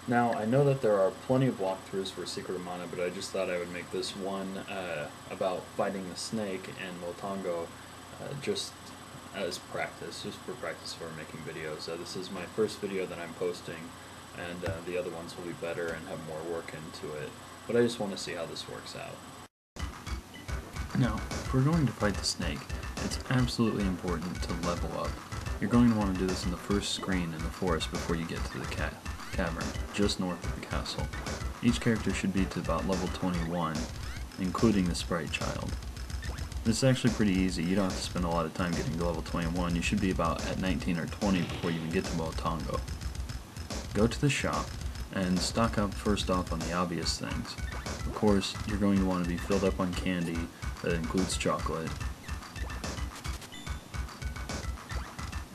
Now, I know that there are plenty of walkthroughs for Secret of Mana, but I just thought I would make this one about fighting the snake and Moltongo just as practice, just for practice for making videos. This is my first video that I'm posting, and the other ones will be better and have more work into it, but I just want to see how this works out. Now, if we're going to fight the snake, it's absolutely important to level up. You're going to want to do this in the first screen in the forest before you get to the cavern, just north of the castle. Each character should be to about level 21, including the sprite child. This is actually pretty easy. You don't have to spend a lot of time getting to level 21. You should be about at 19 or 20 before you even get to Moltongo. Go to the shop and stock up first off on the obvious things. Of course, you're going to want to be filled up on candy that includes chocolate.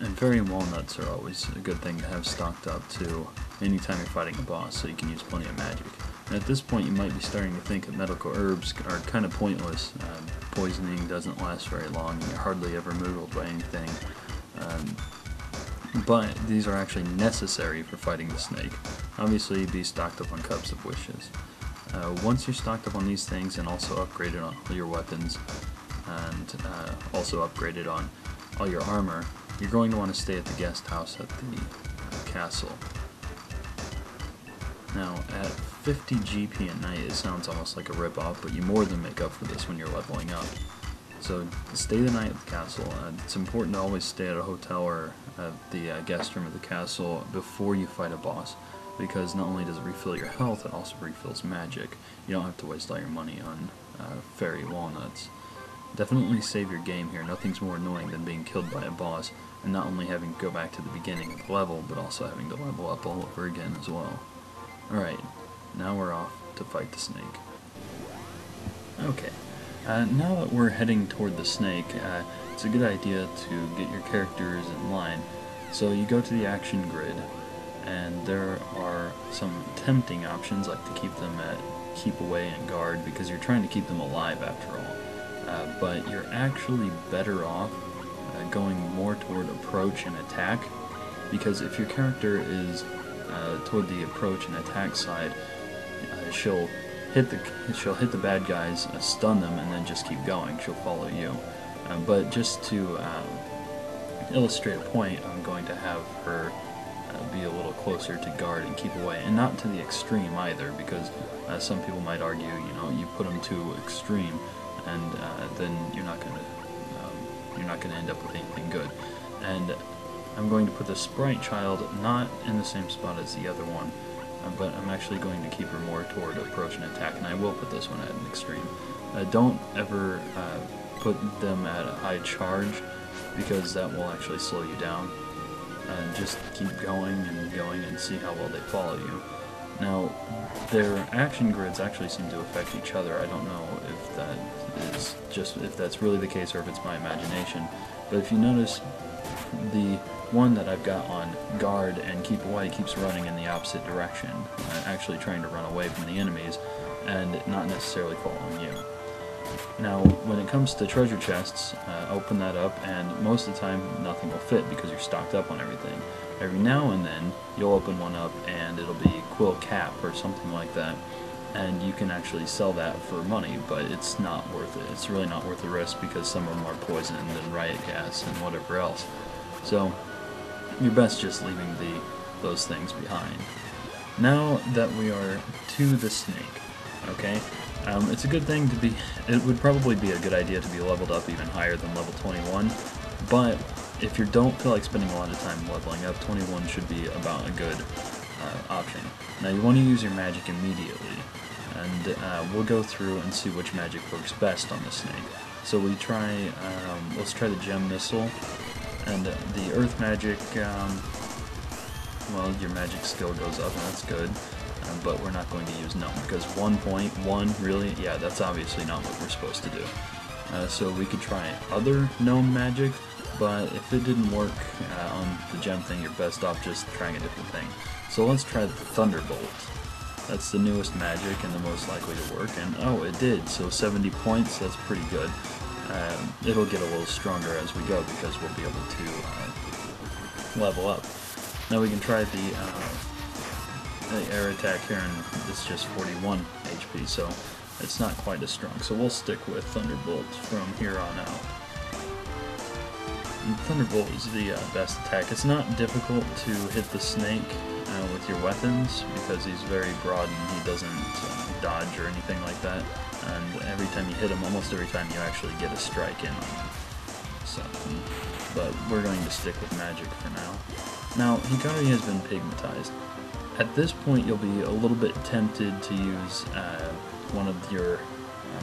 And fairy and walnuts are always a good thing to have stocked up too, anytime you're fighting a boss, so you can use plenty of magic. And at this point you might be starting to think that medical herbs are kind of pointless. Poisoning doesn't last very long, and you're hardly ever moodled by anything. But these are actually necessary for fighting the snake. Obviously, be stocked up on Cups of Wishes. Once you're stocked up on these things and also upgraded on all your weapons, and also upgraded on all your armor, you're going to want to stay at the guest house at the castle. Now, at 50 GP at night, it sounds almost like a rip-off, but you more than make up for this when you're leveling up. So, stay the night at the castle. It's important to always stay at a hotel or at the guest room of the castle before you fight a boss, because not only does it refill your health, it also refills magic. You don't have to waste all your money on fairy walnuts. Definitely save your game here. Nothing's more annoying than being killed by a boss and not only having to go back to the beginning of the level, but also having to level up all over again as well. Alright, now we're off to fight the snake. Okay, now that we're heading toward the snake, it's a good idea to get your characters in line. So you go to the action grid, and there are some tempting options, like to keep them at keep away and guard, because you're trying to keep them alive after all. But you're actually better off going more toward approach and attack, because if your character is toward the approach and attack side, she'll hit the bad guys, stun them, and then just keep going. She'll follow you. But just to illustrate a point, I'm going to have her be a little closer to guard and keep away, and not to the extreme either, because some people might argue, you put them too extreme, and then you're not going to end up with anything good. And I'm going to put the sprite child not in the same spot as the other one, but I'm actually going to keep her more toward approach and attack, and I will put this one at an extreme. Don't ever put them at a high charge, because that will actually slow you down. Just keep going and see how well they follow you. Now, their action grids actually seem to affect each other. I don't know if that's really the case or if it's my imagination, but if you notice, the one that I've got on guard and keep away keeps running in the opposite direction, actually trying to run away from the enemies and not necessarily following you. Now, when it comes to treasure chests, open that up, and most of the time nothing will fit because you're stocked up on everything. Every now and then you'll open one up and it'll be Quill Cap or something like that, and you can actually sell that for money, but it's not worth it. It's really not worth the risk, because some of them are poison and riot gas and whatever else. So you're best just leaving those things behind. Now that we are to the snake, okay, it's a good thing to be, it would probably be a good idea to be leveled up even higher than level 21, but if you don't feel like spending a lot of time leveling up, 21 should be about a good option. Now you want to use your magic immediately, and we'll go through and see which magic works best on the snake. So let's try the Gem Missile, and the Earth Magic, well, your magic skill goes up, and that's good. But we're not going to use Gnome, because 1.1, really? Yeah, that's obviously not what we're supposed to do. So we could try other Gnome magic, but if it didn't work on the gem thing, you're best off just trying a different thing. So let's try the Thunderbolt. That's the newest magic and the most likely to work, and oh, it did, so 70 points, that's pretty good. It'll get a little stronger as we go, because we'll be able to level up. Now we can try the air attack here, and it's just 41 HP, so it's not quite as strong. So we'll stick with Thunderbolt from here on out. And Thunderbolt is the best attack. It's not difficult to hit the snake with your weapons because he's very broad and he doesn't dodge or anything like that. And every time you hit him, almost every time you actually get a strike in on him. So, but we're going to stick with magic for now. Now, Hikari has been pigmatized. At this point, you'll be a little bit tempted to use one of your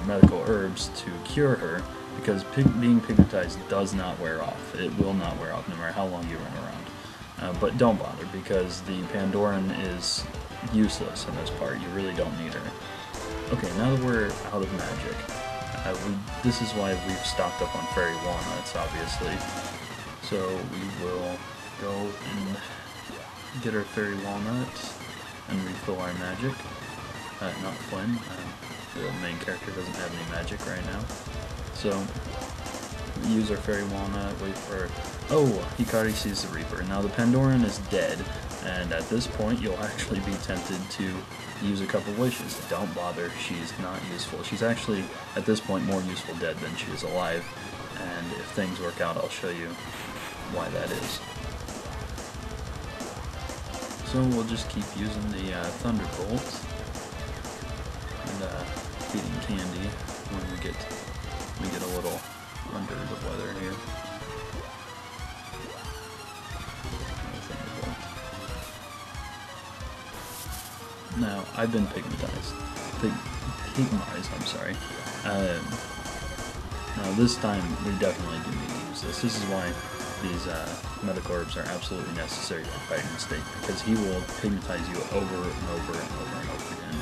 medical herbs to cure her, because being pigmatized does not wear off. It will not wear off no matter how long you run around. But don't bother, because the Pandoran is useless in this part. You really don't need her. Okay, now that we're out of magic, this is why we've stocked up on fairy walnuts, obviously. So we will go and get our fairy walnut and refill our magic. Not Flynn. The main character doesn't have any magic right now. So use our fairy walnut, wait for... Oh! Hikari sees the Reaper. Now the Pandoran is dead, and at this point you'll actually be tempted to use a couple wishes. Don't bother, she's not useful. She's actually, at this point, more useful dead than she is alive, and if things work out, I'll show you why that is. So we'll just keep using the Thunderbolt and feeding Candy when we get a little under the weather here. Now, I've been pigmatized. Pigmized, I'm sorry. Now this time, we definitely do need to use this. This is why these medical herbs are absolutely necessary for fighting the snake, because he will pigmatize you over and over and over and over again.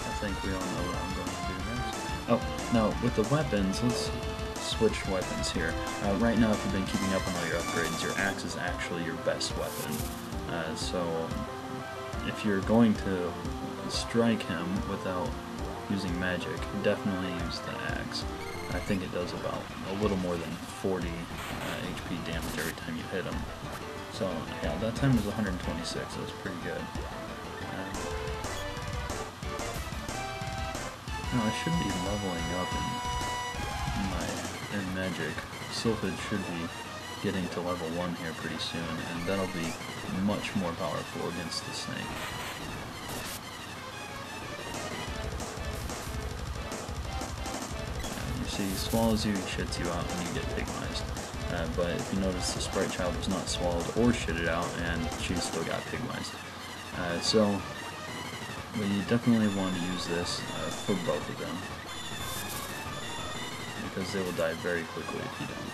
I think we all know what I'm going to do next. Oh, now with the weapons, let's switch weapons here. Right now, if you've been keeping up on all your upgrades, your axe is actually your best weapon. So if you're going to strike him without using magic, definitely use the axe. I think it does about a little more than 40 HP damage every time you hit him. So yeah, that time was 126, so that's pretty good. Now I should be leveling up in magic. Sylphid should be getting to level 1 here pretty soon, and that'll be much more powerful against the snake. And you see, he swallows you, he shits you out, and you get pigmized. But if you notice, the Sprite Child was not swallowed or shitted out, and she still got pigmized. So we definitely want to use this for both of them, because they will die very quickly if you don't.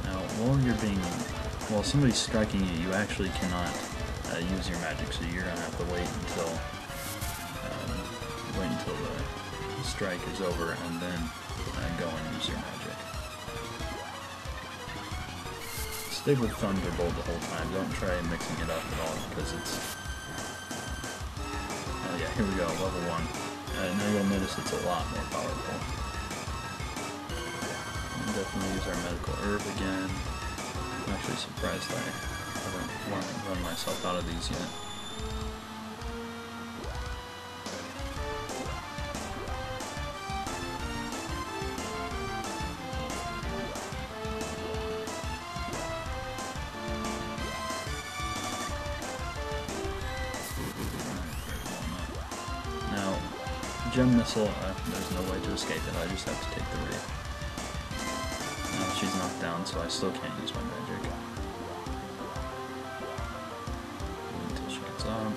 Now, while somebody's striking you, you actually cannot use your magic, so you're gonna have to wait until the strike is over, and then go and use your magic. Stick with Thunderbolt the whole time. Don't try mixing it up at all, because it's... Oh yeah, here we go, level 1. Now you'll notice it's a lot more powerful. We'll definitely use our medical herb again. I'm actually surprised I haven't run myself out of these yet. Gem Missile, there's no way to escape it, I just have to take the Wraith. Now she's knocked down, so I still can't use my magic. Until she gets up.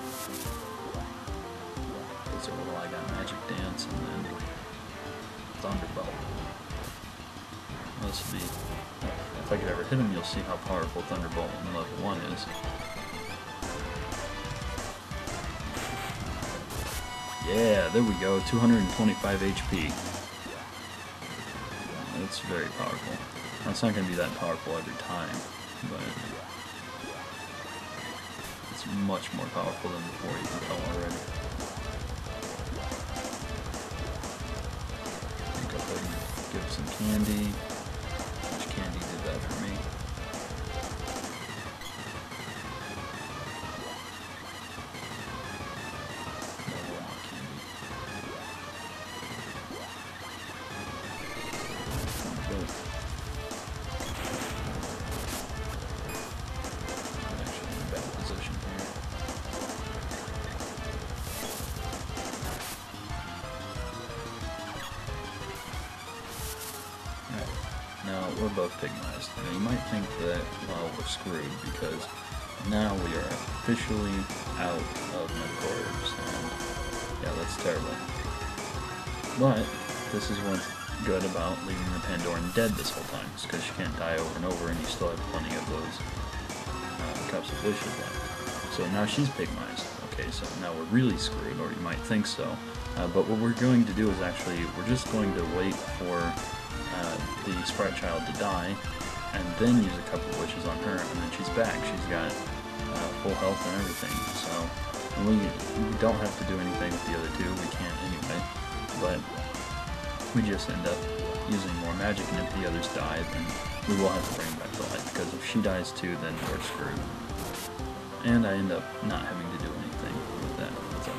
So I got Magic Dance, and then Thunderbolt. This would be... If I could ever hit him, you'll see how powerful Thunderbolt in level 1 is. Yeah, there we go, 225 HP. That's very powerful. Now, it's not going to be that powerful every time, but it's much more powerful than before, you can tell already. Go ahead and give some candy. Which candy did that for me? Now, we're both pigmized. Now, you might think that, well, we're screwed because now we are officially out of Metagroids, and yeah, that's terrible. But this is what's good about leaving the Pandoran dead this whole time, because she can't die over and over, and you still have plenty of those cups of wishes left. So now she's pigmized. Okay, so now we're really screwed, or you might think so. But what we're going to do is actually, we're just going to wait for the Sprite Child to die, and then use a couple of wishes on her, and then she's back. She's got full health and everything, so we don't have to do anything with the other two. We can't anyway, but we just end up using more magic, and if the others die, then we will have to bring them back to life, because if she dies too, then we're screwed. And I end up not having to do anything with that. So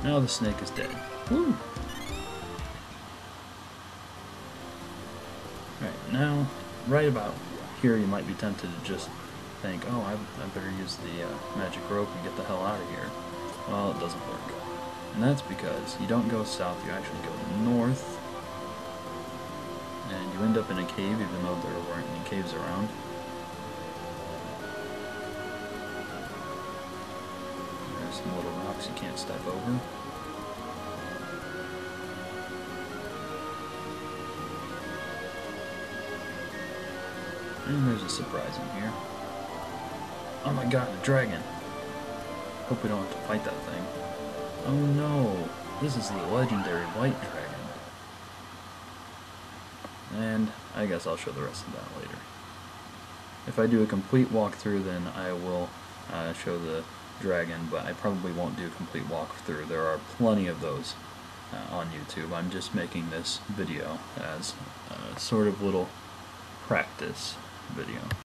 now the snake is dead. Woo! Right, now, right about here you might be tempted to just think, oh, I better use the magic rope and get the hell out of here. Well, it doesn't work. And that's because you don't go south, you actually go north, and you end up in a cave even though there weren't any caves around. There's some little rocks you can't step over. And there's a surprise in here. Oh my god, a dragon! Hope we don't have to fight that thing. Oh no! This is the legendary white dragon. And I guess I'll show the rest of that later. If I do a complete walkthrough, then I will show the dragon, but I probably won't do a complete walkthrough. There are plenty of those on YouTube. I'm just making this video as a sort of little practice video.